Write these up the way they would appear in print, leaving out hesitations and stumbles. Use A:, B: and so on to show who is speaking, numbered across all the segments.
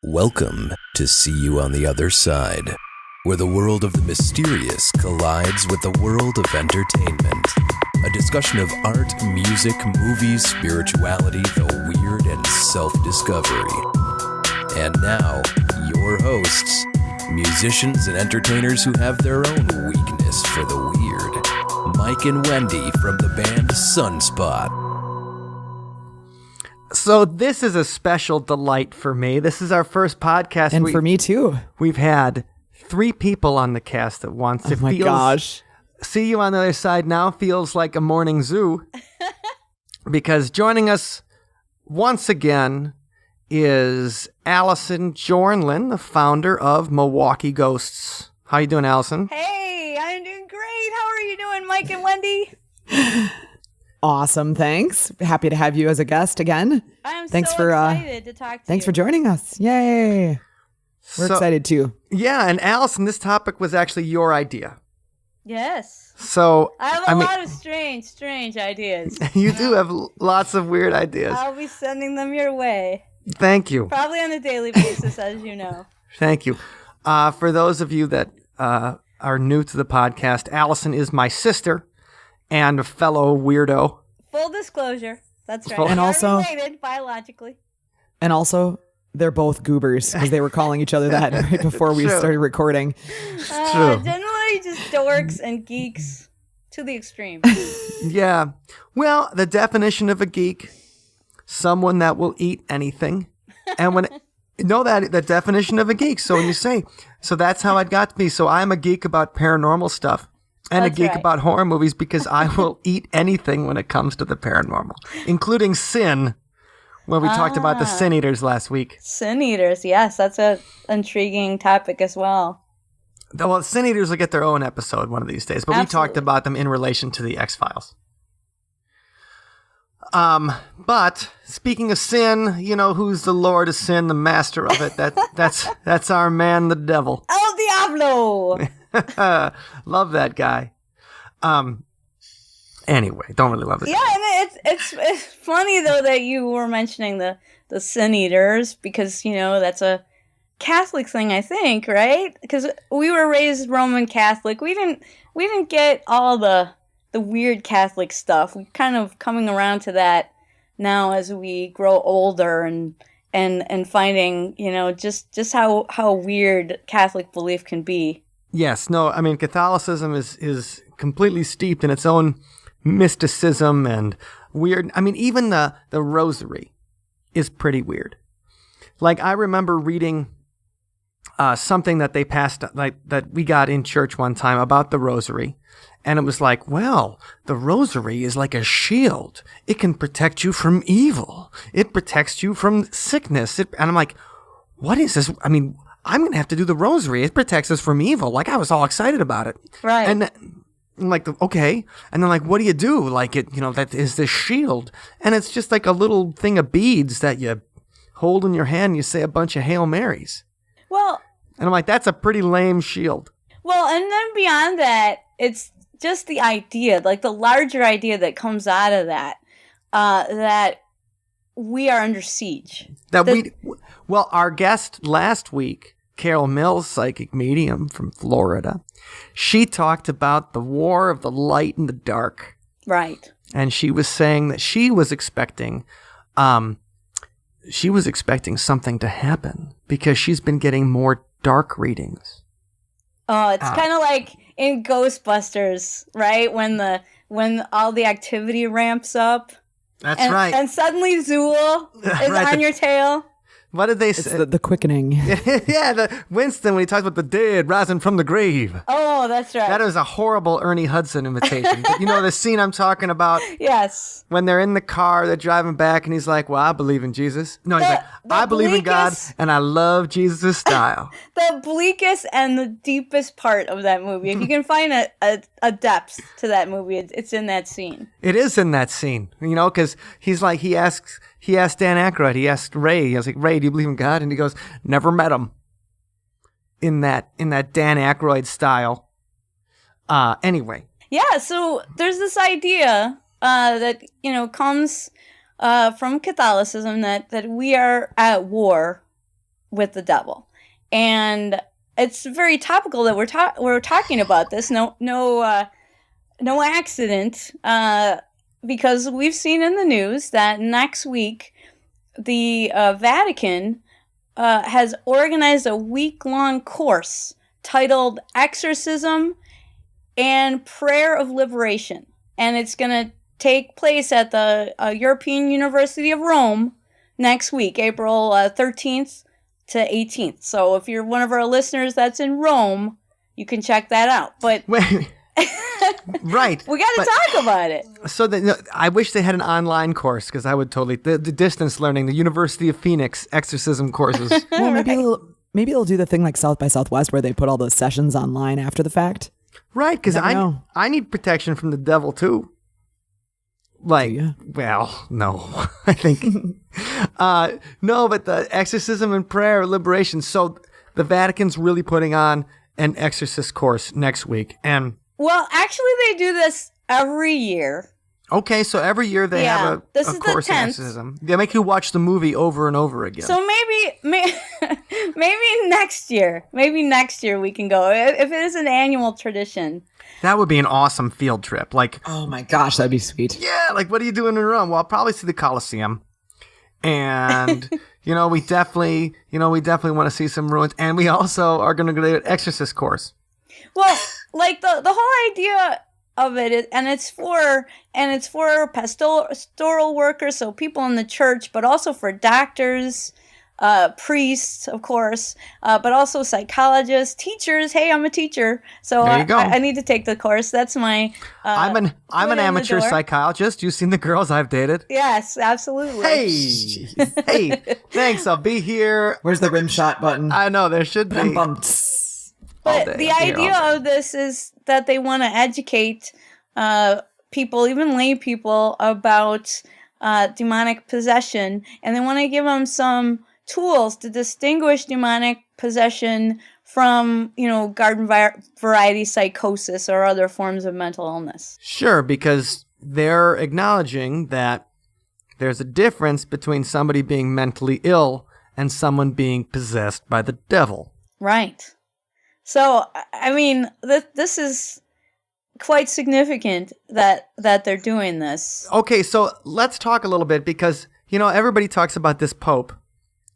A: Welcome to See You on the Other Side, where the world of the mysterious collides with the world of entertainment. A discussion of art, music, movies, spirituality, the weird, and self-discovery. And now, your hosts, musicians and entertainers who have their own weakness for the weird, Mike and Wendy from the band Sunspot.
B: So this is a special delight for me. This is our first podcast.
C: And for me too.
B: We've had 3 people on the cast at once.
C: Oh my gosh.
B: See You on the Other Side now feels like a morning zoo. Because joining us once again is Allison Jornlin, the founder of Milwaukee Ghosts. How you doing, Allison?
D: Hey, I'm doing great. How are you doing, Mike and Wendy?
C: Awesome, thanks. Happy to have you as a guest again.
D: I'm
C: thanks
D: so
C: for,
D: excited to talk to you.
C: Thanks for joining us. Yay. We're excited too.
B: Yeah, and Allison, this topic was actually your idea.
D: Yes.
B: So
D: I have a lot of strange ideas.
B: You do have lots of weird ideas.
D: I'll be sending them your way.
B: Thank you.
D: Probably on a daily basis, as you know.
B: Thank you. For those of you that are new to the podcast, Allison is my sister and a fellow weirdo.
D: Full disclosure. That's right.
B: And
D: We are
C: also-
D: related biologically.
C: And also, they're both goobers because they were calling each other that right before we
B: True.
C: started recording.
B: True.
D: Generally just dorks and geeks to the extreme.
B: Yeah. Well, the definition of a geek, someone that will eat anything. And when that the definition of a geek. So when you say, so that's how it got to me. So I'm a geek about paranormal stuff. And
D: That's
B: a geek
D: right.
B: about horror movies because I will eat anything when it comes to the paranormal, including sin, where we talked about the sin eaters last week.
D: Sin eaters, yes, that's an intriguing topic as well.
B: Well, sin eaters will get their own episode one of these days, but we talked
D: Absolutely.
B: about them in relation to the X-Files. But speaking of sin, you know who's the Lord of sin, the master of it? That's our man, the devil.
D: El Diablo!
B: Love that guy. Anyway, don't really love it.
D: Yeah, and it's funny though that you were mentioning the sin eaters because that's a Catholic thing, I think, right? Because we were raised Roman Catholic. We didn't get all the weird Catholic stuff. We're kind of coming around to that now as we grow older and finding just how weird Catholic belief can be.
B: Yes, no, I mean, Catholicism is completely steeped in its own mysticism and weird. I mean, even the rosary is pretty weird. Like, I remember reading something that they passed, like that we got in church one time about the rosary. And it was like, well, the rosary is like a shield. It can protect you from evil. It protects you from sickness. And I'm like, what is this? I mean, I'm going to have to do the rosary. It protects us from evil. Like, I was all excited about it.
D: Right.
B: And I'm like, okay. And then like, what do you do? Like, that is this shield. And it's just like a little thing of beads that you hold in your hand and you say a bunch of Hail Marys.
D: Well,
B: And I'm like, that's a pretty lame shield.
D: Well, and then beyond that, it's just the idea, like the larger idea that comes out of that, that we are under siege.
B: Well, our guest last week, Carol Mills, psychic medium from Florida, she talked about the war of the light and the dark.
D: Right.
B: And she was saying that she was expecting something to happen because she's been getting more dark readings.
D: Oh, it's kind of like in Ghostbusters, right? When all the activity ramps up.
B: That's
D: and,
B: right.
D: And suddenly Zool is
B: Right,
D: on your tail.
B: What did they
C: It's
B: say?
C: the quickening.
B: Yeah, Winston, when he talks about the dead rising from the grave.
D: Oh, that's right.
B: That is a horrible Ernie Hudson imitation. But you know the scene I'm talking about?
D: Yes.
B: When they're in the car, they're driving back, and he's like, well, I believe in Jesus. No, he's like, I believe in God, and I love Jesus' style.
D: The bleakest and the deepest part of that movie. If you can find a depth to that movie, it's in that scene.
B: It is in that scene, because he's like, he asked Dan Aykroyd, he asked Ray, I was like, Ray, do you believe in God? And he goes, never met him. In that Dan Aykroyd style. Anyway.
D: Yeah, so there's this idea that comes from Catholicism that we are at war with the devil. And it's very topical that we're talking about this. No accident, because we've seen in the news that next week the Vatican has organized a week-long course titled Exorcism and Prayer of Liberation. And it's going to take place at the European University of Rome next week, April 13th to 18th. So if you're one of our listeners that's in Rome, you can check that out. But
B: Wait. Right.
D: we got to talk about it.
B: So I wish they had an online course, because I would totally the distance learning, the University of Phoenix exorcism courses.
C: Well, maybe they'll do the thing like South by Southwest where they put all the sessions online after the fact.
B: Right, because
C: know.
B: I need protection from the devil too. Like,
C: Do ya?
B: well, no, I think no, but the exorcism and prayer liberation. So the Vatican's really putting on an exorcist course next week, and
D: Well, actually, they do this every year.
B: okay, so every year they have
D: this
B: a
D: is the
B: course in
D: 10th.
B: exorcism. They make you watch the movie over and over again.
D: So maybe next year, we can go if it is an annual tradition.
B: that would be an awesome field trip. Like,
C: Oh my gosh, that'd be sweet.
B: yeah, like what are you doing in Rome? Well, I'll probably see the Colosseum, and we definitely want to see some ruins, and we also are going to go to an exorcist course.
D: Well, like the whole idea of it is, and it's for pastoral workers, so people in the church, but also for doctors, priests, of course, but also psychologists, teachers. Hey, I'm a teacher, so
B: There you go.
D: I need to take the course. That's my.
B: I'm an
D: foot in the
B: amateur
D: door.
B: psychologist. You've seen the girls I've dated.
D: Yes, absolutely.
B: Hey, thanks. I'll be here.
C: Where's the rim shot button?
B: I know there should be.
C: Bum.
B: all
D: But
B: day.
D: the
B: I'll be here
D: idea
B: all day.
D: of this is that they want to educate people, even lay people, about demonic possession, and they want to give them some tools to distinguish demonic possession from, garden variety psychosis or other forms of mental illness.
B: Sure, because they're acknowledging that there's a difference between somebody being mentally ill and someone being possessed by the devil.
D: Right. So, I mean, this is quite significant that they're doing this.
B: Okay, so let's talk a little bit, because, everybody talks about this Pope,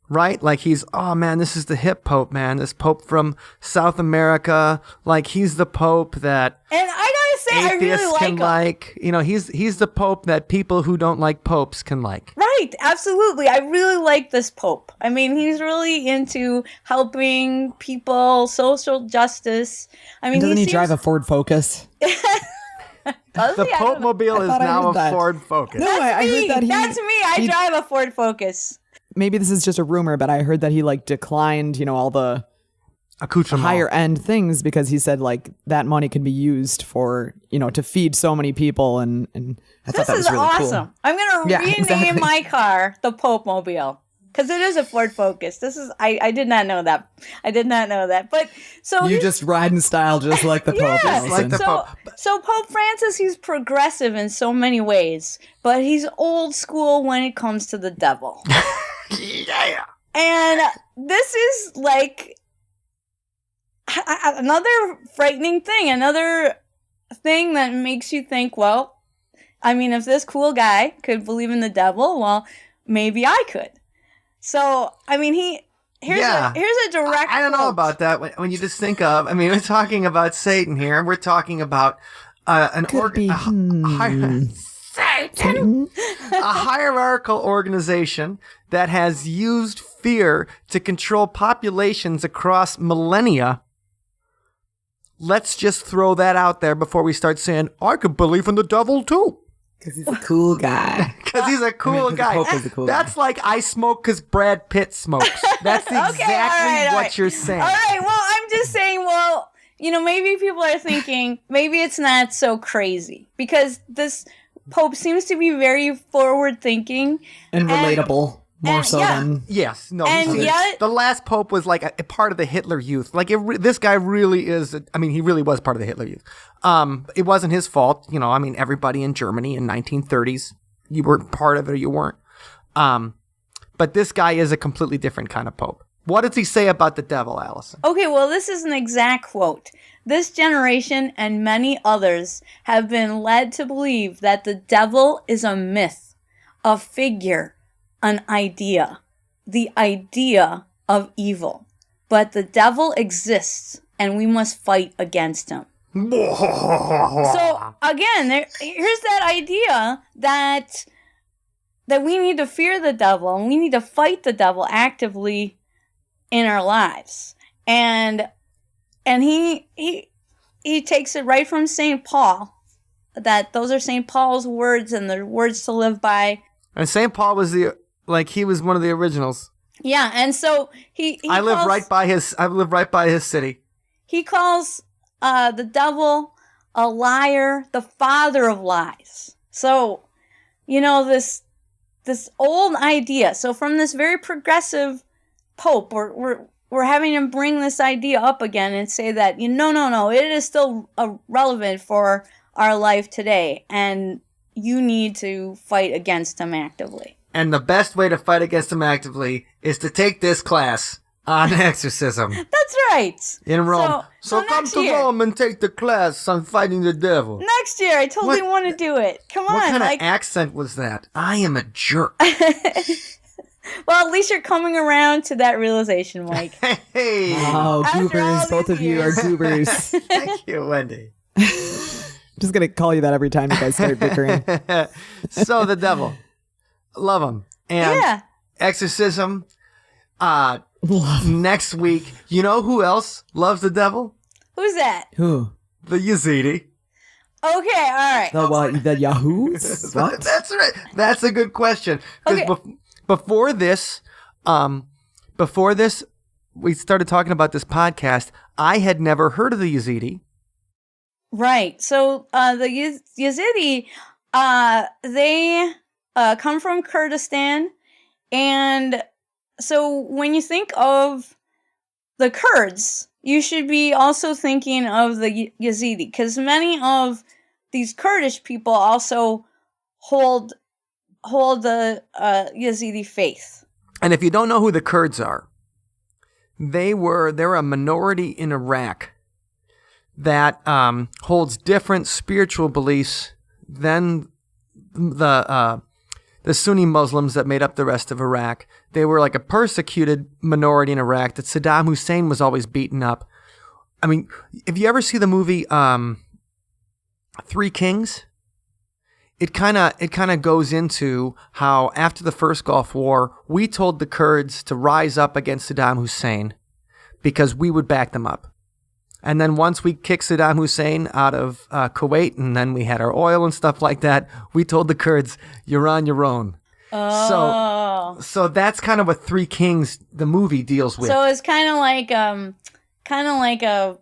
B: right? Like oh man, this is the hip Pope, man. This Pope from South America. Like, he's the Pope that
D: And I gotta say, I
B: atheists
D: really
B: can
D: like him.
B: like. He's the Pope that people who don't like popes can like.
D: Right, absolutely. I really like this Pope. I mean, he's really into helping people, social justice. I mean,
C: Doesn't he
D: seems-
C: drive a Ford Focus?
D: Does
B: The
D: he? I
B: Pope
D: don't know.
B: mobile is
C: thought I
B: now
C: heard
B: a
C: that.
B: Ford Focus.
C: No, I heard that
D: That's me. I
C: he-
D: drive a Ford Focus.
C: Maybe this is just a rumor, but I heard that he declined, all the
B: Accoutrement.
C: higher end things because he said that money can be used for, to feed so many people, and I thought
D: This
C: that
D: is
C: was really
D: awesome.
C: cool.
D: I'm gonna
C: Yeah,
D: rename
C: exactly.
D: my car the Pope Mobile. Because it is a Ford Focus. I did not know that. But so
C: You
D: he's-
C: just ride in style just like the Pope.
D: Yeah.
B: Just like
C: Allison.
B: the
D: So,
B: Pope.
D: so Pope Francis, he's progressive in so many ways, but he's old school when it comes to the devil.
B: Yeah.
D: And this is like another frightening thing, another thing that makes you think, well, I mean, if this cool guy could believe in the devil, well, maybe I could. So, I mean, here's a direct
B: I don't know
D: quote.
B: about that. When you just think of, we're talking about Satan here. We're talking about an
C: Could be.
B: Satan, a hierarchical organization that has used fear to control populations across millennia. Let's just throw that out there before we start saying, I could believe in the devil too.
C: Because he's a cool guy.
B: Because he's a cool
C: 'cause the
B: guy.
C: Pope is a cool
B: That's like I smoke because Brad Pitt smokes. That's exactly
D: all
B: what
D: right.
B: you're saying.
D: All right, well, I'm just saying, well, maybe people are thinking, maybe it's not so crazy. Because this Pope seems to be very forward-thinking.
C: And relatable, more
D: and-
C: so
D: yeah.
C: than...
B: Yes, no.
D: And
B: he's-
D: yet-
B: the last pope was like a part of the Hitler Youth. Like this guy really is. He really was part of the Hitler Youth. It wasn't his fault. Everybody in Germany in 1930s, you were part of it or you weren't. But this guy is a completely different kind of pope. What does he say about the devil, Allison?
D: Okay, well, this is an exact quote. This generation and many others have been led to believe that the devil is a myth, a figure, an idea, the idea of evil. But the devil exists, and we must fight against him. So, again, here's that idea that we need to fear the devil, and we need to fight the devil actively in our lives. And he takes it right from St. Paul, that those are St. Paul's words and the words to live by.
B: And St. Paul was he was one of the originals.
D: Yeah, and so
B: I live right by his city. He
D: calls the devil a liar, the father of lies. So, this old idea. So from this very progressive Pope, we're having him bring this idea up again and say that, no, it is still relevant for our life today, and you need to fight against him actively.
B: And the best way to fight against him actively is to take this class on exorcism.
D: That's right.
B: In Rome. So come to Rome and take the class on fighting the devil.
D: Next year, I totally want to do it. Come on.
B: What kind of accent was that? I am a jerk.
D: Well, at least you're coming around to that realization, Mike.
B: Hey.
C: Oh, goobers. Both of you are goobers.
B: Thank you, Wendy.
C: Just going to call you that every time you guys start bickering.
B: So the devil. Love him. And exorcism. Next week. You know who else loves the devil?
D: Who's that?
C: Who?
B: The Yazidi.
D: Okay, all right.
C: The Yahoos? What?
B: That's right. That's a good question. Because before this, we started talking about this podcast. I had never heard of the Yazidi.
D: Right. So the Yazidi, they come from Kurdistan, and so when you think of the Kurds, you should be also thinking of the Yazidi, because many of these Kurdish people also hold the Yazidi faith.
B: And if you don't know who the Kurds are, they're a minority in Iraq that holds different spiritual beliefs than the Sunni Muslims that made up the rest of Iraq. They were like a persecuted minority in Iraq that Saddam Hussein was always beaten up. I mean, if you ever see the movie Three Kings, it kind of goes into how after the first Gulf War, we told the Kurds to rise up against Saddam Hussein because we would back them up. And then once we kicked Saddam Hussein out of Kuwait, and then we had our oil and stuff like that, we told the Kurds, "You're on your own."
D: Oh.
B: So that's kind of what Three Kings, the movie, deals with.
D: So it's kind of like a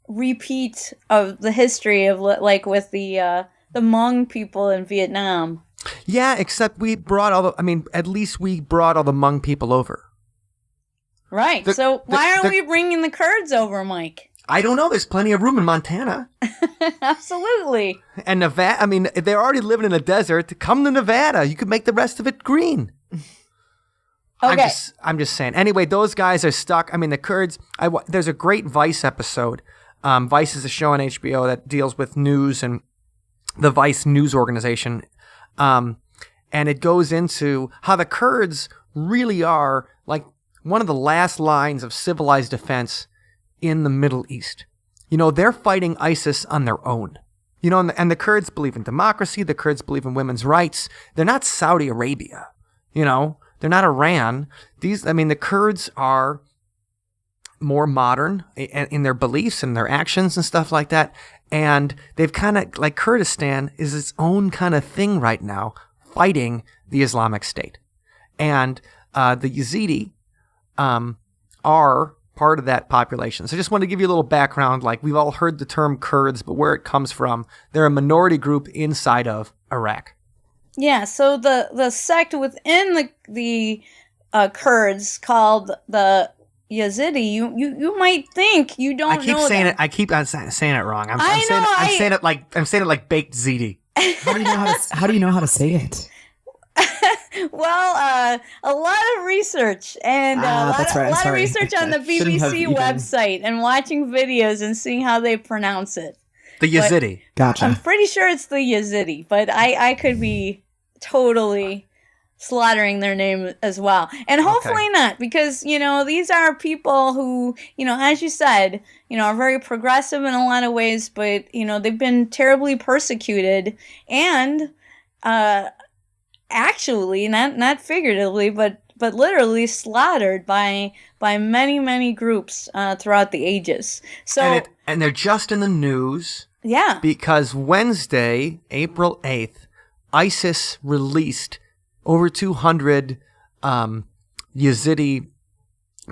D: repeat of the history of like with the Hmong people in Vietnam.
B: Yeah, except we brought at least we brought all the Hmong people over.
D: Right. So why aren't we bringing the Kurds over, Mike?
B: I don't know. There's plenty of room in Montana.
D: Absolutely.
B: And Nevada, they're already living in a desert. Come to Nevada. You could make the rest of it green.
D: Okay.
B: I'm just saying. Anyway, those guys are stuck. The Kurds, there's a great Vice episode. Vice is a show on HBO that deals with news and the Vice news organization. And it goes into how the Kurds really are like one of the last lines of civilized defense in the Middle East. They're fighting ISIS on their own. And the Kurds believe in democracy. The Kurds believe in women's rights. They're not Saudi Arabia. They're not Iran. The Kurds are more modern in their beliefs and their actions and stuff like that. And they've kind of, like Kurdistan is its own kind of thing right now, fighting the Islamic State. And the Yazidi are part of that population. So I just want to give you a little background. Like, we've all heard the term Kurds, but where it comes from, they're a minority group inside of Iraq.
D: Yeah, so the sect within the Kurds called the Yazidi, you might think you don't know.
B: I keep saying it wrong. I'm saying it like baked ziti.
C: How do you know how to say it?
D: Well, a lot of research and
C: that's right.
D: a lot of
C: Sorry.
D: research on the
C: Shouldn't have
D: BBC
C: even-
D: website and watching videos and seeing how they pronounce it.
B: The Yazidi.
C: Gotcha.
D: I'm pretty sure it's the Yazidi, but I could be totally slaughtering their name as well. And hopefully not, because, these are people who, as you said, are very progressive in a lot of ways, but, they've been terribly persecuted and actually, not figuratively, but literally slaughtered by many, many groups throughout the ages. So
B: And they're just in the news
D: yeah.
B: because Wednesday, April 8th, ISIS released over 200 Yazidi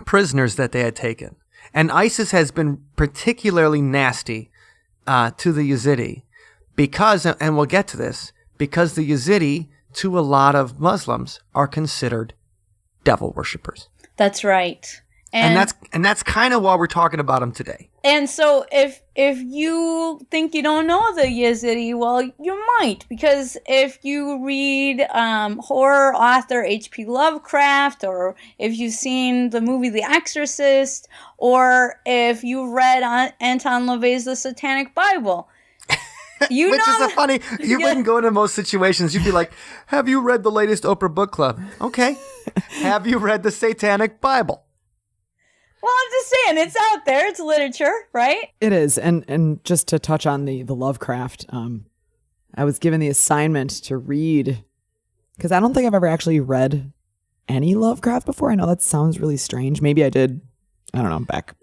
B: prisoners that they had taken. And ISIS has been particularly nasty to the Yazidi because, and we'll get to this, because the Yazidi, to a lot of Muslims, are considered devil worshippers.
D: That's right.
B: And that's kind of why we're talking about them today.
D: And so if you think you don't know the Yazidi, well, you might, because if you read horror author H.P. Lovecraft, or if you've seen the movie The Exorcist, or if you've read Anton LaVey's The Satanic Bible,
B: Which is a funny, you wouldn't go into most situations. You'd be like, have you read the latest Oprah book club? Okay. Have you read the Satanic Bible?
D: Well, I'm just saying, it's out there. It's literature, right?
C: It is. And just to touch on the Lovecraft, I was given the assignment to read, because I don't think I've ever actually read any Lovecraft before. I know that sounds really strange. Maybe I did, I don't know, back.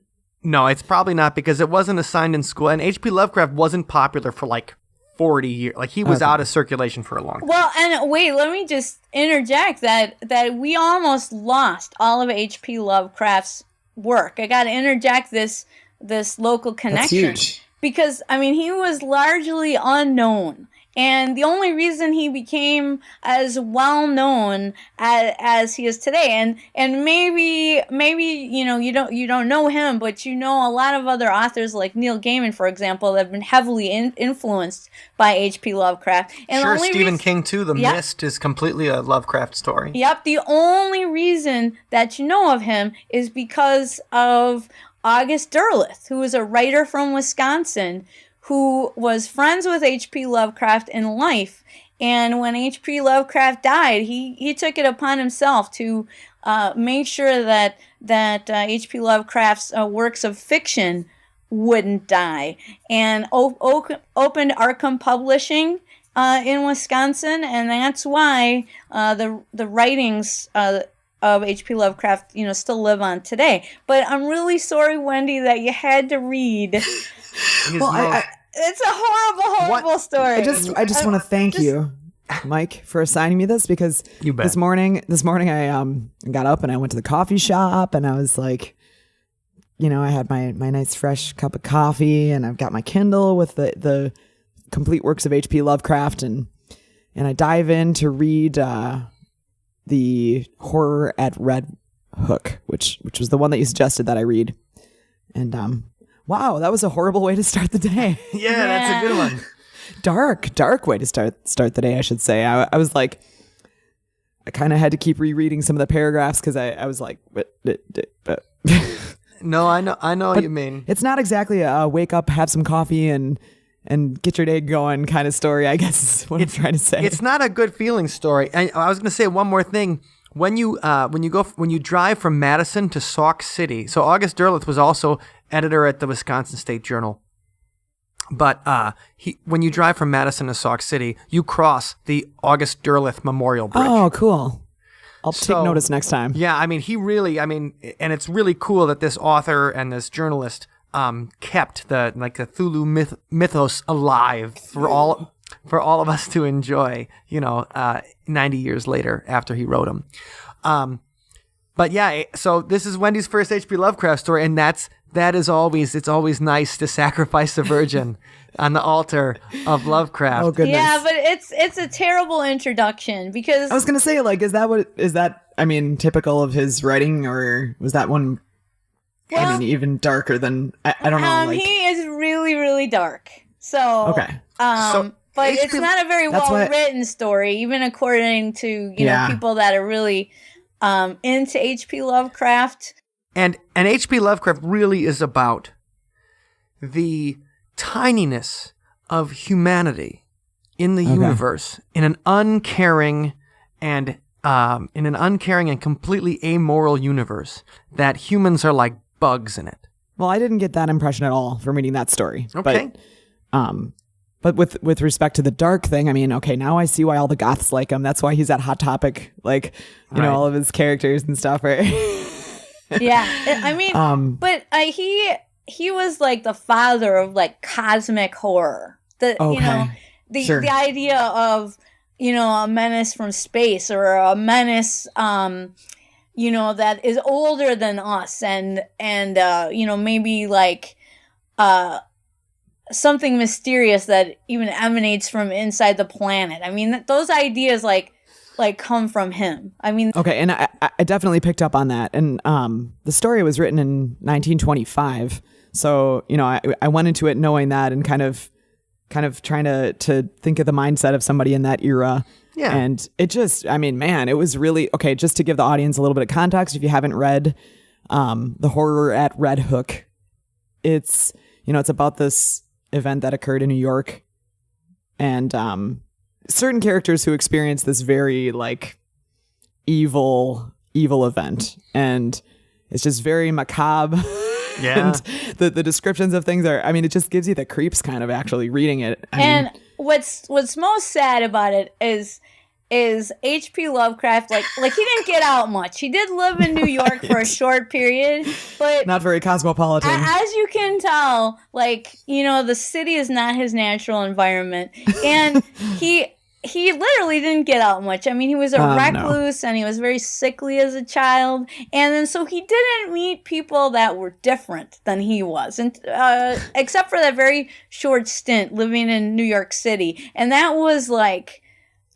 B: No, it's probably not, because it wasn't assigned in school. And H.P. Lovecraft wasn't popular for like 40 years. Like, he was out of circulation for a long time.
D: Well, and wait, let me just interject that we almost lost all of H.P. Lovecraft's work. I got to interject this local connection.
C: That's huge.
D: Because, he was largely unknown. And the only reason he became as well known as he is today, and maybe you don't know him, but you know a lot of other authors like Neil Gaiman, for example, that have been heavily influenced by H.P. Lovecraft. And
B: Sure, Stephen King too. The
D: Yep.
B: Mist is completely a Lovecraft story.
D: Yep, the only reason that you know of him is because of August Derleth, who was a writer from Wisconsin, who was friends with H.P. Lovecraft in life. And when H.P. Lovecraft died, he took it upon himself to make sure that H.P. Lovecraft's works of fiction wouldn't die, and opened Arkham Publishing in Wisconsin, and that's why the writings of H.P. Lovecraft, still live on today. But I'm really sorry, Wendy, that you had to read.
C: Well,
D: It's a horrible story.
C: I just want to thank you, Mike, for assigning me this, because
B: You bet.
C: this morning I got up and I went to the coffee shop, and I was like, I had my nice fresh cup of coffee, and I've got my Kindle with the complete works of H.P. Lovecraft, and I dive in to read the Horror at Red Hook, which was the one that you suggested that I read, and wow, that was a horrible way to start the day.
B: Yeah, that's a good one.
C: Dark way to start the day, I should say. I was like, I kind of had to keep rereading some of the paragraphs because I was like, but.
B: No, I know what you mean.
C: It's not exactly a wake up, have some coffee, and get your day going kind of story, I guess is what I'm trying to say.
B: It's not a good feeling story. And I was going to say one more thing. When you drive from Madison to Sauk City, so August Derleth was also editor at the Wisconsin State Journal. But when you drive from Madison to Sauk City, you cross the August Derleth Memorial Bridge.
C: Oh, cool. I'll take notice next time.
B: Yeah, and it's really cool that this author and this journalist kept the Cthulhu mythos alive for all of us to enjoy, 90 years later after he wrote them. But yeah, so this is Wendy's first H.P. Lovecraft story, and it's always nice to sacrifice a virgin on the altar of Lovecraft.
C: Oh goodness.
D: Yeah, but it's a terrible introduction, because
C: I was gonna say, like, is that typical of his writing, or was that one even darker than I don't know?
D: he is really, really dark. So
C: okay.
D: but it's not a very
C: That's
D: well written story, even according to people that are really into H.P. Lovecraft.
B: And H.P. Lovecraft really is about the tininess of humanity in the universe in an uncaring and completely amoral universe, that humans are like bugs in it.
C: Well, I didn't get that impression at all from reading that story.
B: Okay.
C: But with respect to the dark thing, I mean, okay, now I see why all the goths like him. That's why he's at Hot Topic, like, you know, all of his characters and stuff, right?
D: Yeah. I mean, but he was like the father of like cosmic horror. The idea of, a menace from space, or a menace that is older than us, and maybe like something mysterious that even emanates from inside the planet. I mean, those ideas like come from him. I mean,
C: okay, and I definitely picked up on that. And the story was written in 1925, so I went into it knowing that, and kind of trying to think of the mindset of somebody in that era.
B: Yeah. And
C: it just, I mean, man, it was really, okay, just to give the audience a little bit of context, if you haven't read The Horror at Red Hook, it's about this event that occurred in New York, and certain characters who experience this very like evil event, and it's just very macabre.
B: Yeah.
C: And the descriptions of things are, I mean, it just gives you the creeps kind of actually reading it. I mean,
D: what's most sad about it is H.P. Lovecraft, like he didn't get out much. He did live in New York for a short period, but
C: not very cosmopolitan.
D: As you can tell, the city is not his natural environment, and he literally didn't get out much. I mean, he was a recluse, and he was very sickly as a child, and then so he didn't meet people that were different than he was, and except for that very short stint living in New York City, and that was like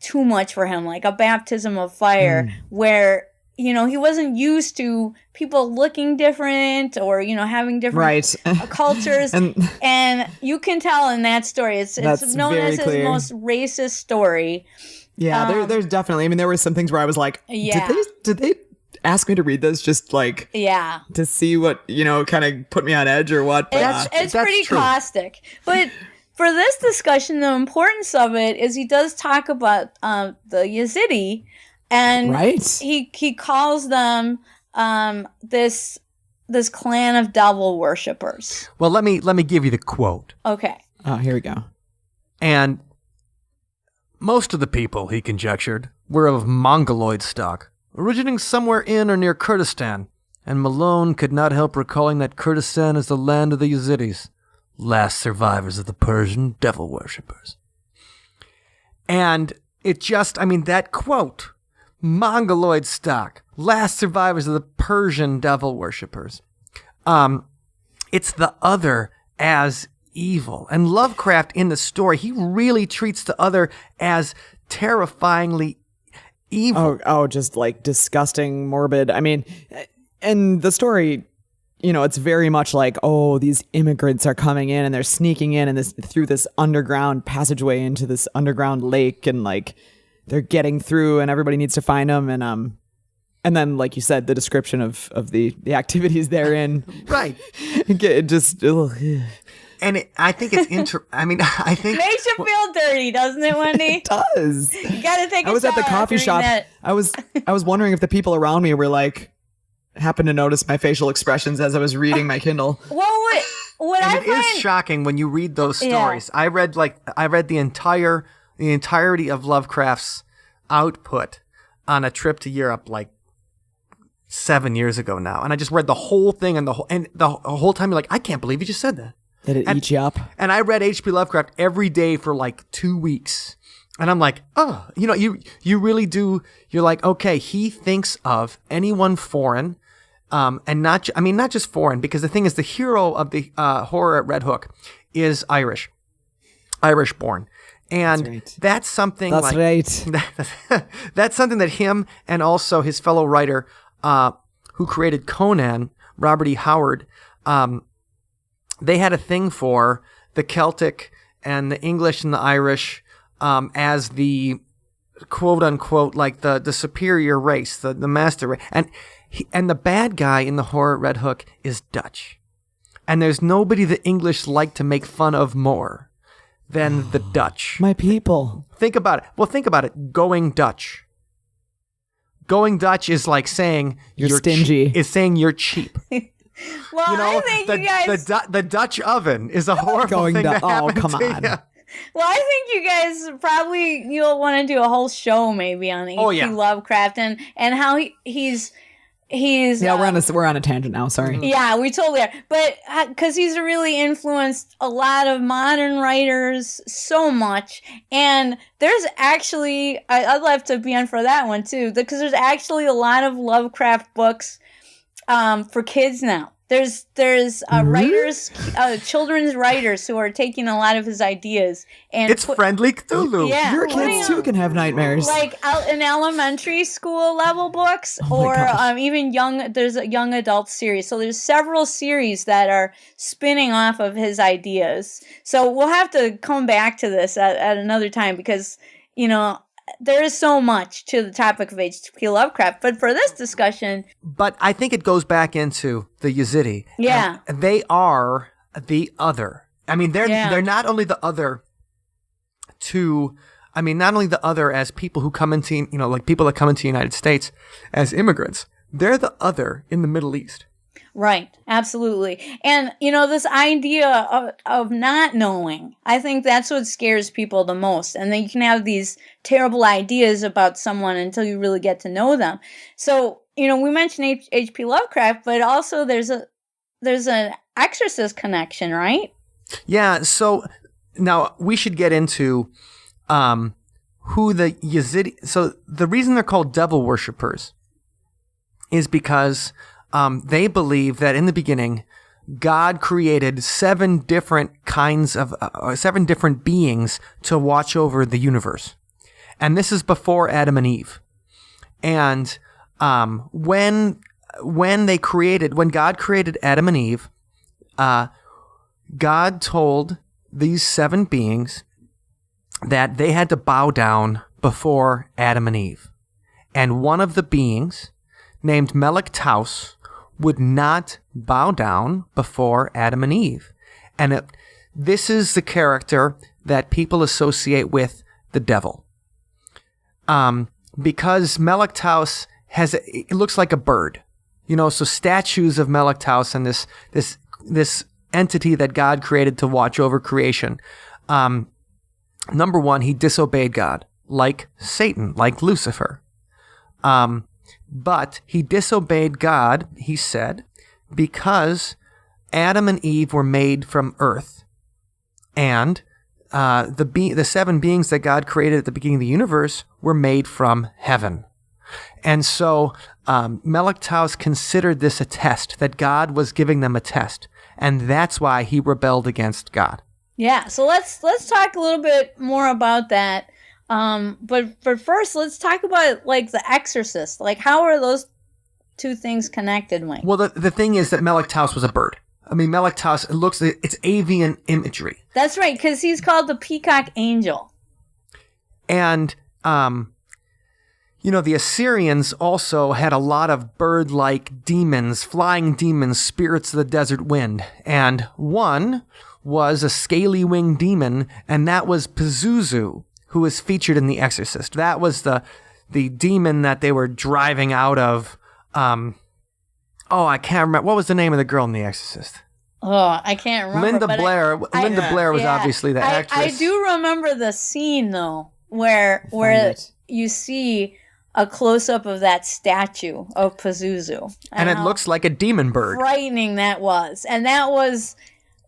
D: too much for him, like a baptism of fire, where he wasn't used to people looking different, or having different cultures, and you can tell in that story it's known as his most racist story.
C: Yeah, there's definitely. I mean, there were some things where I was like, did they ask me to read this just like to see what kind of put me on edge or what? But,
D: it's pretty caustic, but. For this discussion, the importance of it is he does talk about the Yazidi, and he calls them this clan of devil worshippers.
B: Well, let me give you the quote.
D: Okay.
C: Oh, here we go.
B: And most of the people, he conjectured, were of Mongoloid stock, originating somewhere in or near Kurdistan, and Malone could not help recalling that Kurdistan is the land of the Yazidis, last survivors of the Persian devil worshippers. And it just, I mean, that quote, Mongoloid stock, last survivors of the Persian devil worshippers. It's the other as evil. And Lovecraft in the story, he really treats the other as terrifyingly evil.
C: Oh, just like disgusting, morbid. I mean, and the story, it's very much like, oh, these immigrants are coming in and they're sneaking in and through this underground passageway into this underground lake, and like they're getting through and everybody needs to find them, and then like you said, the description of the activities therein,
B: right?
C: It just,
B: and I think it's I think
D: makes you feel dirty, doesn't it, Wendy?
C: It does.
D: You gotta take.
C: I was at the coffee shop. I was wondering if the people around me were like. Happened to notice my facial expressions as I was reading my Kindle.
D: Well, what
B: and it is shocking when you read those stories. Yeah. I read the entirety of Lovecraft's output on a trip to Europe like 7 years ago now, and I just read the whole thing, and the whole time you're like, I can't believe you just said that.
C: Did it eat you up? And
B: I read H.P. Lovecraft every day for like 2 weeks. And I'm like, oh, you really do. You're like, okay, he thinks of anyone foreign, and not just foreign, because the thing is, the hero of the Horror at Red Hook is Irish born, and that's something.
C: That's right.
B: That's something that him and also his fellow writer, who created Conan, Robert E. Howard, they had a thing for the Celtic and the English and the Irish. as the quote unquote like the superior race, the master race, and the bad guy in the horror Red Hook is Dutch, and there's nobody the English like to make fun of more than the Dutch.
C: My people.
B: Think about it. Well, think about it. Going Dutch. Going Dutch is like saying
C: You're stingy.
B: Is saying you're cheap.
D: Well,
B: You know,
D: I think you guys.
B: the Dutch oven is a horrible thing to happen
C: come
B: to
C: on.
B: you.
D: Well, I think you guys probably you'll want to do a whole show maybe on H.P. Lovecraft and how he's
C: Yeah, we're on a tangent now. Sorry.
D: Yeah, we totally are. But because he's really influenced a lot of modern writers so much. And there's actually, I'd love to be on for that one too, because there's actually a lot of Lovecraft books for kids now. There's writers, children's writers who are taking a lot of his ideas and
B: It's friendly Cthulhu.
D: Yeah,
C: Your kids too can have nightmares.
D: like in elementary school level books, or even there's a young adult series. So there's several series that are spinning off of his ideas. So we'll have to come back to this at another time because, there is so much to the topic of H.P. Lovecraft. But for this discussion...
B: But I think it goes back into the Yazidi.
D: Yeah.
B: And they are the other. I mean, they're not only the other not only the other as people who come into, like people that come into the United States as immigrants. They're the other in the Middle East.
D: Right, absolutely. And, this idea of not knowing, I think that's what scares people the most. And then you can have these terrible ideas about someone until you really get to know them. So, we mentioned H.P. Lovecraft, but also there's an exorcist connection, right?
B: Yeah, so now we should get into who the Yazidi... So the reason they're called devil worshippers is because... they believe that in the beginning, God created 7 different beings to watch over the universe. And this is before Adam and Eve. And when God created Adam and Eve, God told these 7 beings that they had to bow down before Adam and Eve. And one of the beings, named Melek-Taus, would not bow down before Adam and Eve. And this is the character that people associate with the devil. Because Melek-Taus it looks like a bird. So statues of Melek-Taus and this entity that God created to watch over creation. Number one, he disobeyed God, like Satan, like Lucifer. But he disobeyed God, he said, because Adam and Eve were made from earth. And the 7 beings that God created at the beginning of the universe were made from heaven. And so Melek-Taus considered this a test, that God was giving them a test. And that's why he rebelled against God.
D: Yeah, so let's talk a little bit more about that. But first, let's talk about like the Exorcist. Like, how are those 2 things connected, Mike?
B: Well, the thing is that Melek-Taus was a bird. I mean, Melek-Taus, it's avian imagery.
D: That's right, because he's called the peacock angel.
B: And, the Assyrians also had a lot of bird-like demons, flying demons, spirits of the desert wind. And one was a scaly-winged demon, and that was Pazuzu, who was featured in The Exorcist. That was the demon that they were driving out of. I can't remember. What was the name of the girl in The Exorcist?
D: Oh, I can't remember.
B: Linda Blair. Linda Blair was obviously the actress.
D: I do remember the scene though, where you see a close-up of that statue of Pazuzu,
B: and it looks like a demon bird.
D: Frightening that was, and that was.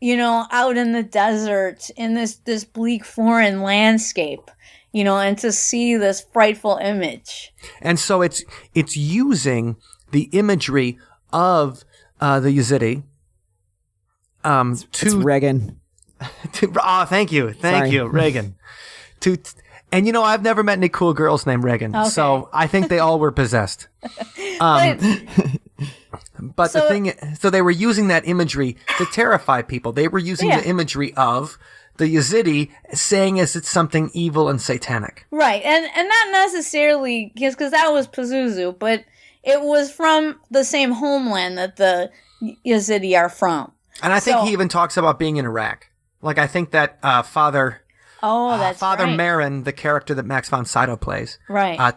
D: Out in the desert, in this bleak foreign landscape, and to see this frightful image. And
B: so it's using the imagery of the Yazidi.
C: It's Reagan.
B: Thank you, Reagan. And I've never met any cool girls named Reagan, so I think they all were possessed. But so they were using that imagery to terrify people. They were using the imagery of the Yazidi saying as it's something evil and satanic.
D: Right, and not necessarily because that was Pazuzu, but it was from the same homeland that the Yazidi are from.
B: And I think he even talks about being in Iraq. Like, I think that Father Marin, the character that Max von Sydow plays,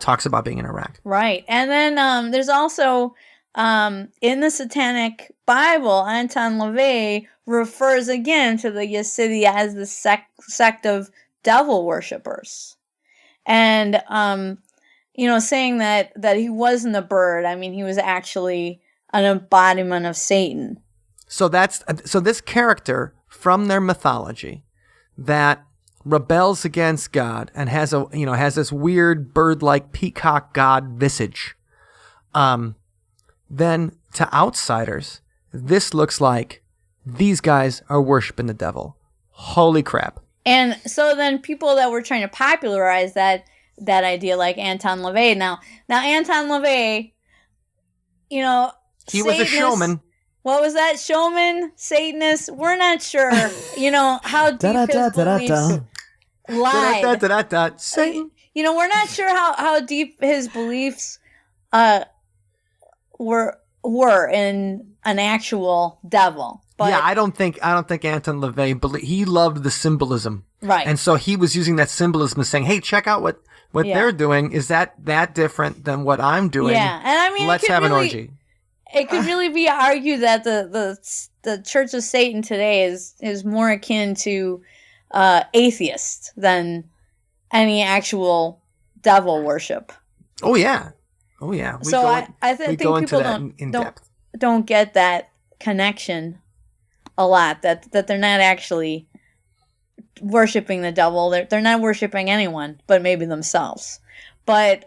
B: talks about being in Iraq.
D: Right. And then there's also, in the Satanic Bible, Anton LaVey refers again to the Yazidi as the sect of devil worshippers. And, saying that he wasn't a bird. I mean, he was actually an embodiment of Satan.
B: So this character from their mythology that rebels against God and has this weird bird-like peacock god visage. Then to outsiders, this looks like these guys are worshiping the devil. Holy crap.
D: And so then people that were trying to popularize that idea, like Anton LaVey. Now Anton LaVey, he
B: was a showman.
D: What was that? Showman? Satanist? We're not sure, how deep his beliefs lie.
B: Satan.
D: We're not sure how deep his beliefs were in an actual devil. But
B: I don't think Anton LaVey he loved the symbolism.
D: Right.
B: And so he was using that symbolism as saying, hey, check out what they're doing. Is that different than what I'm doing?
D: Yeah. And I mean,
B: let's have an orgy.
D: It could really be argued that the Church of Satan today is more akin to atheist than any actual devil worship.
B: Oh yeah.
D: I think people don't get that connection a lot. That they're not actually worshiping the devil. They're not worshiping anyone but maybe themselves. But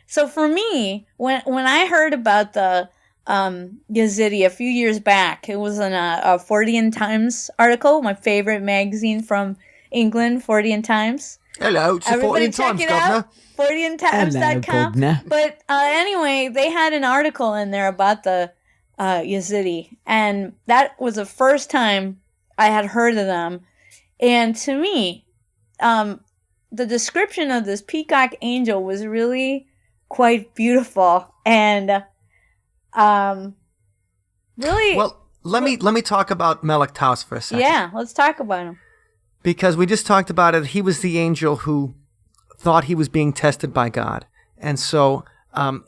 D: so for me, when I heard about the Yazidi a few years back, it was in a Fortean Times article, my favorite magazine from England, Fortean Times.
B: Hello, it's the Fortean Times, Governor.
D: ForteanTimes.com. But anyway, they had an article in there about the Yazidi, and that was the first time I had heard of them. And to me, the description of this peacock angel was really quite beautiful, and really.
B: Well, let me talk about Melek Taus for a second.
D: Yeah, let's talk about him.
B: Because we just talked about it. He was the angel who thought he was being tested by God. And so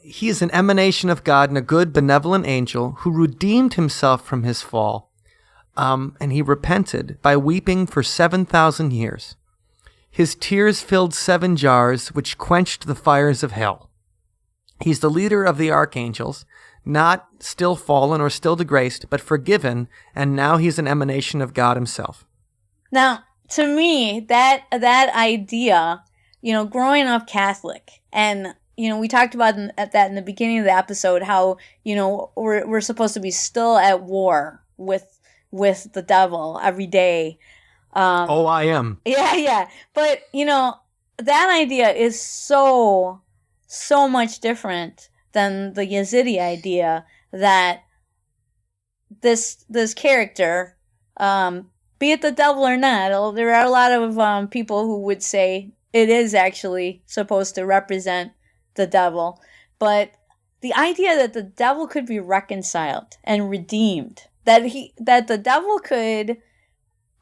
B: he is an emanation of God and a good, benevolent angel who redeemed himself from his fall. And he repented by weeping for 7,000 years. His tears filled 7 jars, which quenched the fires of hell. He's the leader of the archangels, not still fallen or still disgraced, but forgiven, and now he's an emanation of God himself.
D: Now, to me, that idea, growing up Catholic, and we talked about that in the beginning of the episode, how we're supposed to be still at war with the devil every day.
B: I am.
D: Yeah. But that idea is so much different than the Yazidi idea that this character, be it the devil or not, there are a lot of people who would say it is actually supposed to represent the devil. But the idea that the devil could be reconciled and redeemed, that the devil could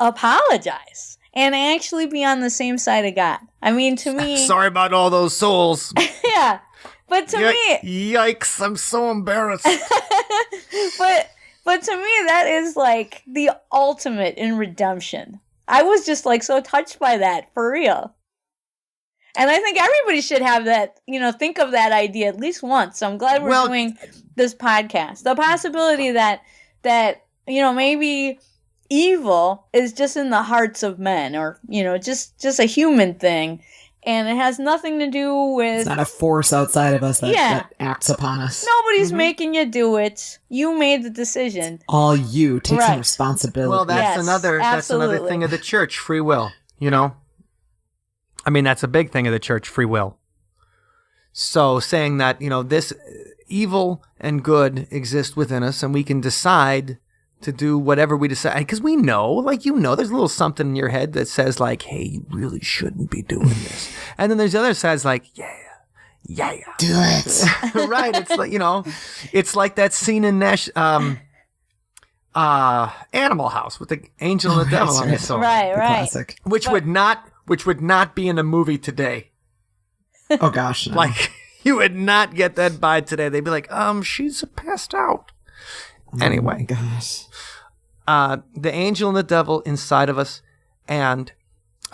D: apologize and actually be on the same side of God. I mean, to me...
B: Sorry about all those souls.
D: Yeah. But to me...
B: Yikes, I'm so embarrassed.
D: But to me, that is like the ultimate in redemption. I was just so touched by that, for real. And I think everybody should have that, think of that idea at least once. So I'm glad we're doing this podcast. The possibility that maybe evil is just in the hearts of men, or, just a human thing. And it has nothing to do with...
C: It's not a force outside of us that acts upon us.
D: Nobody's making you do it. You made the decision.
C: All you. Take some responsibility.
B: Well, that's another thing of the church, free will, I mean, that's a big thing of the church, free will. So saying that, this evil and good exist within us, and we can decide to do whatever we decide. Because we know, like, there's a little something in your head that says, like, hey, you really shouldn't be doing this. And then there's the other side's like, yeah.
C: Do it.
B: Right. It's like, it's like that scene in Animal House with the angel and the devil on his soul.
D: Right.
C: Classic.
B: Which would not be in a movie today.
C: Oh gosh. No.
B: Like, you would not get that vibe today. They'd be like, she's passed out. Anyway.
C: Oh my gosh.
B: The angel and the devil inside of us, and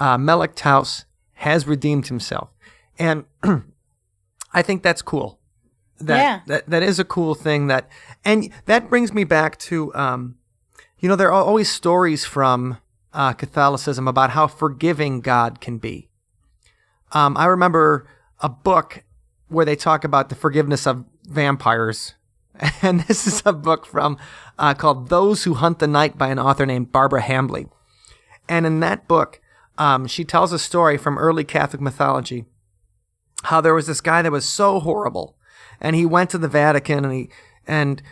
B: Melek Taus has redeemed himself. And I think that's cool. That is a cool thing. And that brings me back to, there are always stories from Catholicism about how forgiving God can be. I remember a book where they talk about the forgiveness of vampires. And this is a book from called Those Who Hunt the Night by an author named Barbara Hambley. And in that book, she tells a story from early Catholic mythology, how there was this guy that was so horrible. And he went to the Vatican and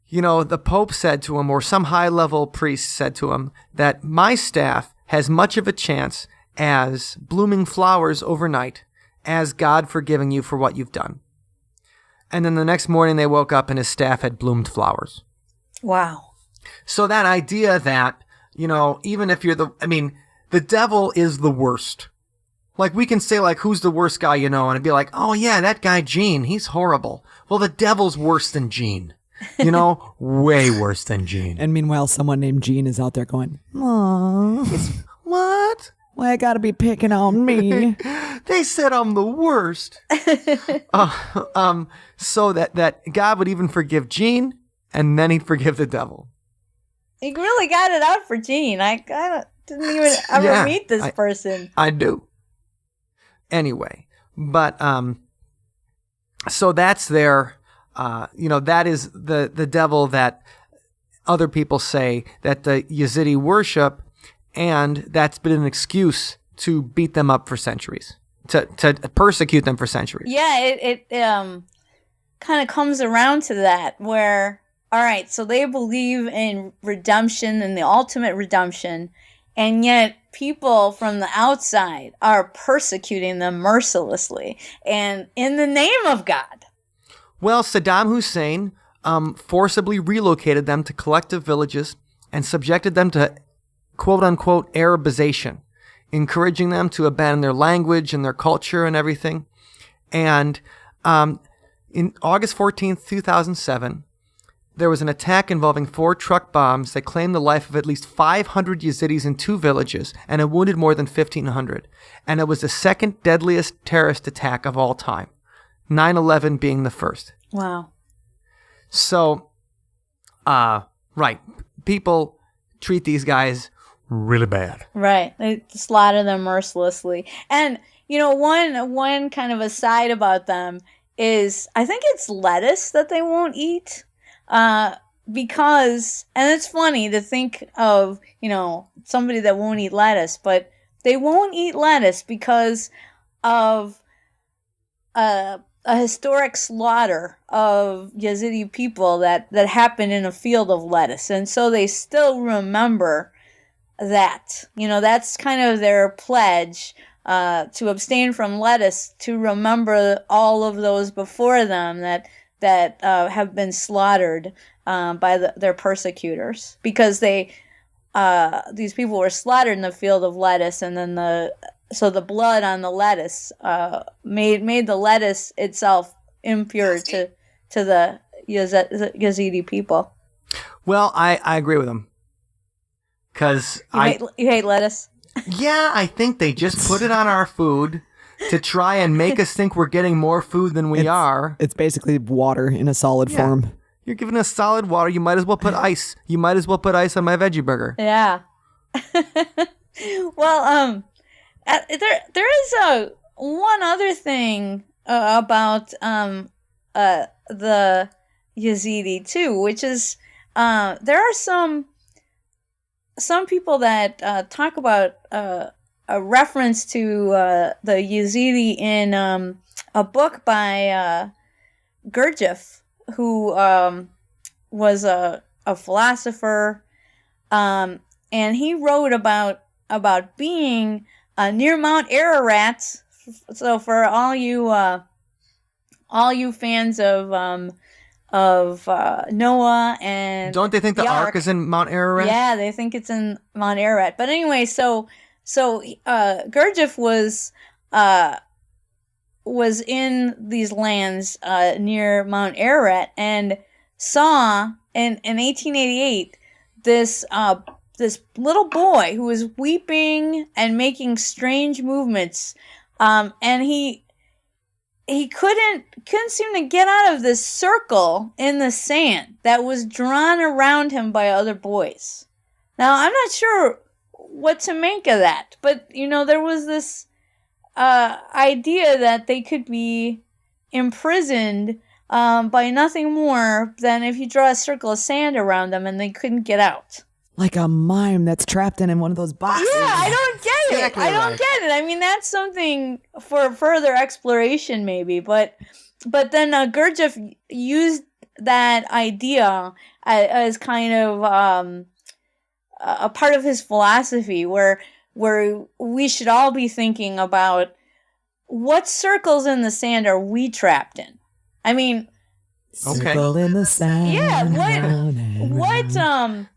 B: the Pope said to him, or some high-level priest said to him, that my staff has much of a chance as blooming flowers overnight as God forgiving you for what you've done. And then the next morning they woke up and his staff had bloomed flowers.
D: Wow.
B: So that idea that, even if you're the devil is the worst. Like, we can say, like, who's the worst guy and it'd be like, oh yeah, that guy Gene, he's horrible. Well, the devil's worse than Gene. Way worse than Gene.
C: And meanwhile, someone named Gene is out there going, "Aww,
B: What?
C: why I gotta be picking on me?"
B: They said I'm the worst. So that God would even forgive Gene, and then he'd forgive the devil.
D: You really got it out for Gene. I didn't even ever meet this person.
B: I do. Anyway, but so that's their, that is the devil that other people say that the Yazidi worship, and that's been an excuse to beat them up for centuries, to persecute them for centuries.
D: Yeah, it kind of comes around to that where, all right, so they believe in redemption and the ultimate redemption, and yet people from the outside are persecuting them mercilessly and in the name of God.
B: Well, Saddam Hussein forcibly relocated them to collective villages and subjected them to quote-unquote Arabization, encouraging them to abandon their language and their culture and everything. And in August 14th, 2007, there was an attack involving 4 truck bombs that claimed the life of at least 500 Yazidis in 2 villages, and it wounded more than 1,500. And it was the second deadliest terrorist attack of all time, 9/11 being the first.
D: Wow. So,
B: right, people treat these guys really bad.
D: Right. They slaughter them mercilessly. And, one kind of aside about them is, I think it's lettuce that they won't eat. Because, and it's funny to think of, somebody that won't eat lettuce, but they won't eat lettuce because of a historic slaughter of Yazidi people that happened in a field of lettuce. And so they still remember that. That's kind of their pledge, to abstain from lettuce, to remember all of those before them that have been slaughtered by their persecutors, because these people were slaughtered in the field of lettuce, and then the blood on the lettuce made the lettuce itself impure to the Yazidi people.
B: Well, I agree with him, because
D: you hate lettuce.
B: Yeah, I think they just put it on our food to try and make us think we're getting more food than we are.
C: It's basically water in a solid form.
B: You're giving us solid water. You might as well put ice. You might as well put ice on my veggie burger.
D: Yeah. Well, there is one other thing about the Yazidi too, which is there are some people that talk about a reference to the Yazidi in a book by Gurdjieff, who was a philosopher, and he wrote about being near Mount Ararat. So for all you fans of Noah and
B: don't they think the Ark is in Mount Ararat?
D: Yeah, they think it's in Mount Ararat. But anyway, so Gurdjieff was in these lands near Mount Ararat and saw in 1888 this little boy who was weeping and making strange movements, and he couldn't seem to get out of this circle in the sand that was drawn around him by other boys. Now, I'm not sure what to make of that, but there was this idea that they could be imprisoned by nothing more than if you draw a circle of sand around them and they couldn't get out.
C: Like a mime that's trapped in one of those boxes.
D: Yeah, I don't get it.
B: Exactly
D: I don't
B: right.
D: get it. I mean, that's something for further exploration, maybe. But then Gurdjieff used that idea as kind of a part of his philosophy, where we should all be thinking about what circles in the sand are we trapped in. I mean,
C: Circle in the sand.
D: yeah, what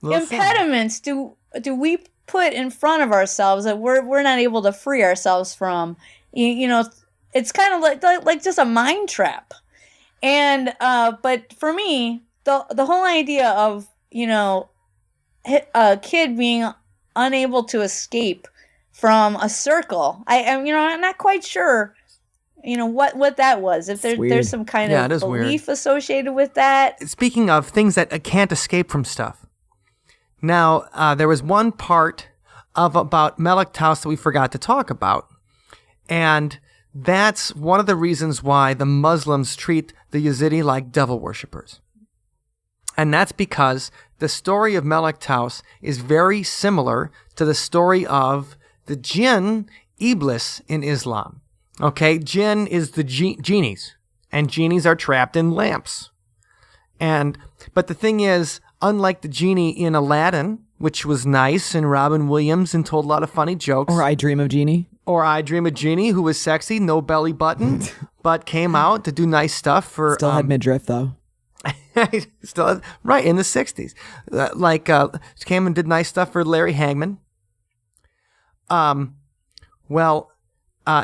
D: impediments do we put in front of ourselves that we're not able to free ourselves from? It's kind of like just a mind trap. And but for me, the whole idea of a kid being unable to escape from a circle, I'm not quite sure what that was. If there's some kind of belief associated with that.
B: Speaking of things that can't escape from stuff. Now, there was one part about Melek Taus that we forgot to talk about. And that's one of the reasons why the Muslims treat the Yazidi like devil worshippers. And that's because the story of Melek Taus is very similar to the story of the jinn, Iblis, in Islam. Okay, jinn is the genies, and genies are trapped in lamps. But the thing is, unlike the genie in Aladdin, which was nice and Robin Williams and told a lot of funny jokes.
C: Or I Dream of Jeannie.
B: Or I Dream of Jeannie, who was sexy, no belly button, but came out to do nice stuff for...
C: Still had midriff, though.
B: Still, right, in the 60s. Came and did nice stuff for Larry Hagman.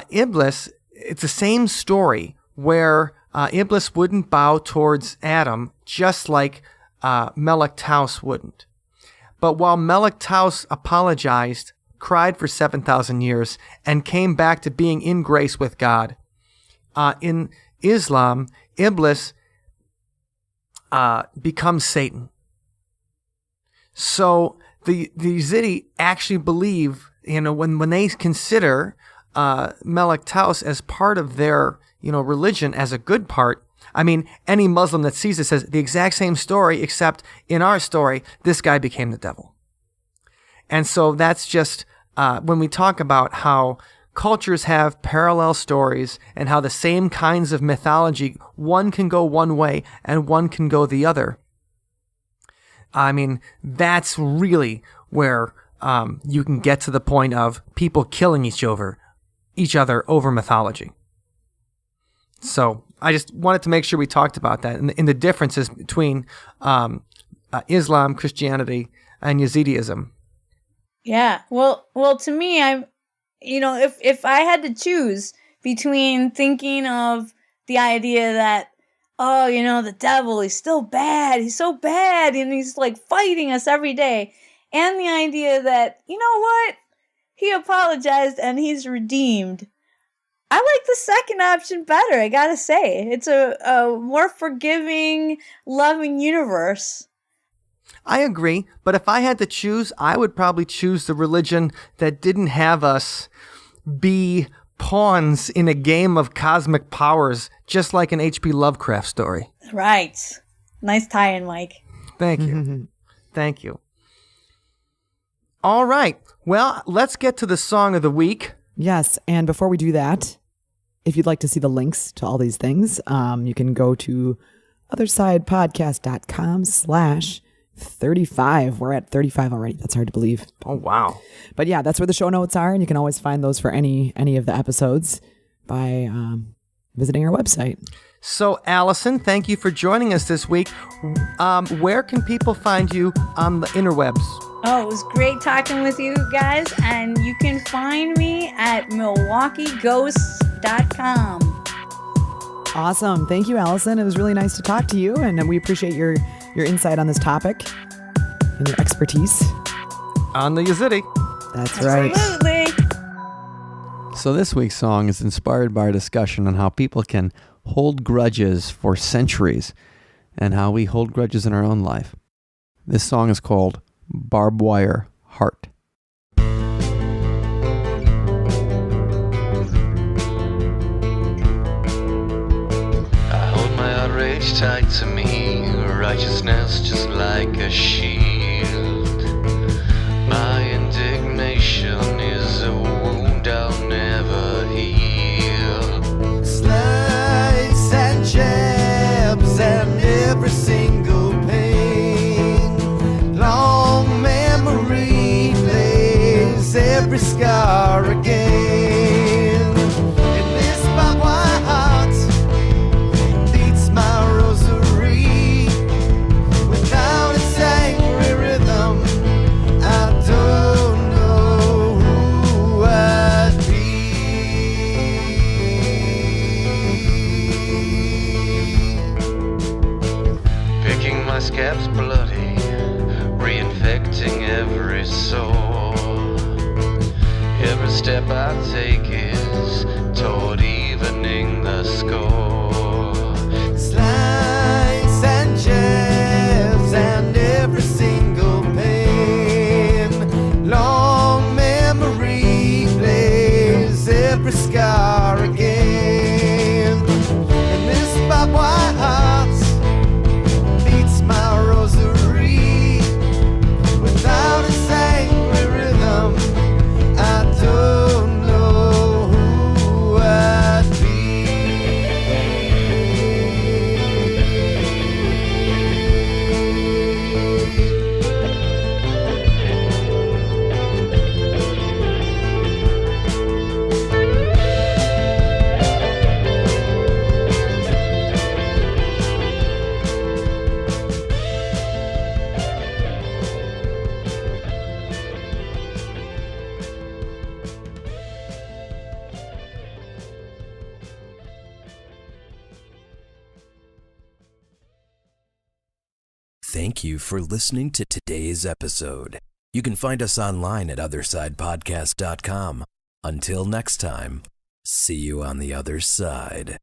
B: Iblis, it's the same story where Iblis wouldn't bow towards Adam just like Melek Taus wouldn't. But while Melek Taus apologized, cried for 7,000 years, and came back to being in grace with God, in Islam, Iblis becomes Satan. So the Yazidi actually believe, when they consider Melek Taus as part of their, religion as a good part. I mean, any Muslim that sees it says the exact same story, except in our story, this guy became the devil. And so that's just when we talk about how cultures have parallel stories and how the same kinds of mythology, one can go one way and one can go the other. I mean, that's really where you can get to the point of people killing each other over mythology. So I just wanted to make sure we talked about that and the differences between Islam, Christianity, and Yazidism.
D: Yeah. Well, to me, if I had to choose between thinking of the idea that, the devil, he's still bad, he's so bad, and he's like fighting us every day, and the idea that, he apologized and he's redeemed, I like the second option better, I gotta say. It's a more forgiving, loving universe.
B: I agree, but if I had to choose, I would probably choose the religion that didn't have us be pawns in a game of cosmic powers, just like an H.P. Lovecraft story.
D: Right. Nice tie-in, Mike.
B: Thank you. Thank you. All right. Well, let's get to the song of the week.
C: Yes, and before we do that, if you'd like to see the links to all these things, you can go to othersidepodcast.com/35. We're at 35 already. That's hard to believe.
B: Oh, wow.
C: But yeah, that's where the show notes are. And you can always find those for any of the episodes by visiting our website.
B: So, Allison, thank you for joining us this week. Where can people find you on the interwebs?
D: Oh, it was great talking with you guys, and you can find me at milwaukeeghosts.com.
C: Awesome. Thank you, Allison. It was really nice to talk to you, and we appreciate your insight on this topic and your expertise.
B: On the Yazidi.
C: That's right.
D: Absolutely.
E: So this week's song is inspired by our discussion on how people can hold grudges for centuries and how we hold grudges in our own life. This song is called Barbed Wire Heart.
F: I hold my outrage tight to me, righteousness just like a shield. My indignation is a wound I'll never heal.
G: Slice and jabs and every single pain. Long memory plays every scar again. In this barbed wire heart beats my rosary. Without its angry rhythm, I don't know who I'd be.
F: Picking my scabs bloody, reinfecting every sore. Every step I take is toward evening the score.
G: Slides and jabs and every single pain. Long memory plays every scar again. And this barbed wire heart beats my rosary. Without its angry rhythm, I don't know who I'd be.
A: Thank you for listening to today's episode. You can find us online at othersidepodcast.com. Until next time, see you on the other side.